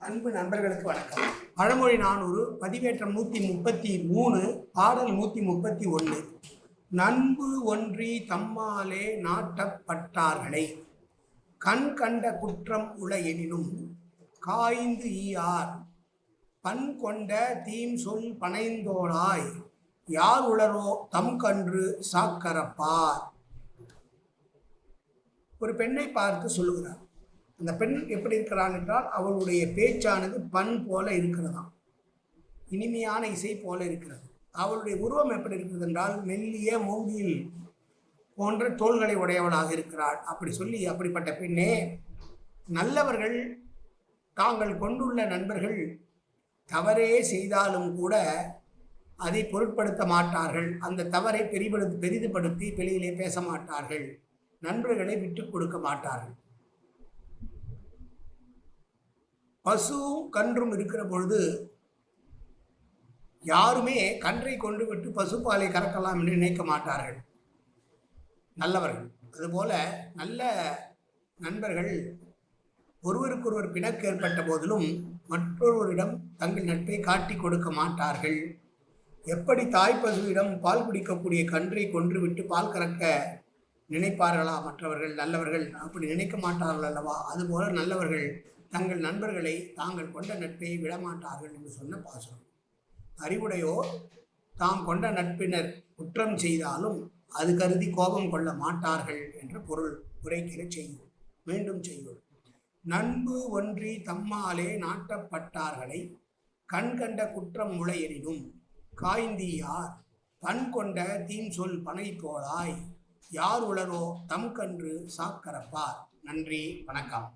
அன்பு நண்பர்களுக்கு வணக்கம். பழமொழி 400, பதிவேற்றம் 133, பாடல் 131. நண்பு ஒன்றி தம்மாலே நாட்டப்பட்டார்களை கண் கண்ட குற்றம் உள எனினும் காய்ந்து ஈயார் பண் கொண்ட தீம் சொல் பனைந்தோளாய் யார் உளரோ தம் கன்று சாக்கரப்பார். ஒரு பெண்ணை பார்த்து சொல்லுகிறார். அந்த பெண் எப்படி இருக்கிறாள் என்றால், அவளுடைய பேச்சானது பண் போல இருக்கிறதாம், இனிமையான இசை போல இருக்கிறது. அவளுடைய உருவம் எப்படி இருக்கிறது என்றால், மெல்லிய மூங்கில் போன்ற தோள்களை உடையவளாக இருக்கிறாள். அப்படி சொல்லி, அப்படிப்பட்ட பெண்ணே, நல்லவர்கள் தாங்கள் கொண்டுள்ள நண்பர்கள் தவறே செய்தாலும் கூட அதை பொருட்படுத்த மாட்டார்கள். அந்த தவறை பெரிதுபடுத்தி வெளியிலே பேச மாட்டார்கள். நண்பர்களை விட்டு கொடுக்க மாட்டார்கள். பசுவும் கன்றும் இருக்கிற பொழுது யாருமே கன்றை கொண்டு விட்டு பசுப்பாலை கறக்கலாம் என்று நினைக்க மாட்டார்கள் நல்லவர்கள். அதுபோல நல்ல நண்பர்கள் ஒருவருக்கொருவர் பிணக்கு ஏற்பட்ட போதிலும் மற்றொருவரிடம் தங்கள் நட்பை காட்டி கொடுக்க மாட்டார்கள். எப்படி தாய் பசுவிடம் பால் குடிக்கக்கூடிய கன்றை கொன்றுவிட்டு பால் கறக்க நினைப்பார்களா மற்றவர்கள் நல்லவர்கள்? அப்படி நினைக்க மாட்டார்கள் அல்லவா? அதுபோல நல்லவர்கள் தங்கள் நண்பர்களை தாங்கள் கொண்ட நட்பை விடமாட்டார்கள் என்று சொன்ன பாசுரம். அறிவுடையோர் தாம் கொண்ட நட்பினர் குற்றம் செய்தாலும் அது கருதி கோபம் கொள்ள மாட்டார்கள் என்ற பொருள் உரைக்கிற செய்யும். மீண்டும் செய்யும். நண்பு ஒன்றி தம்மாலே நாட்டப்பட்டார்களை கண் கண்ட குற்றம் முளை எனினும் காய்ந்தீயார் பண் கொண்ட தீம் சொல் பனை போலாய் யார் உளரோ தம் கன்று சாக்கரப்பார். நன்றி, வணக்கம்.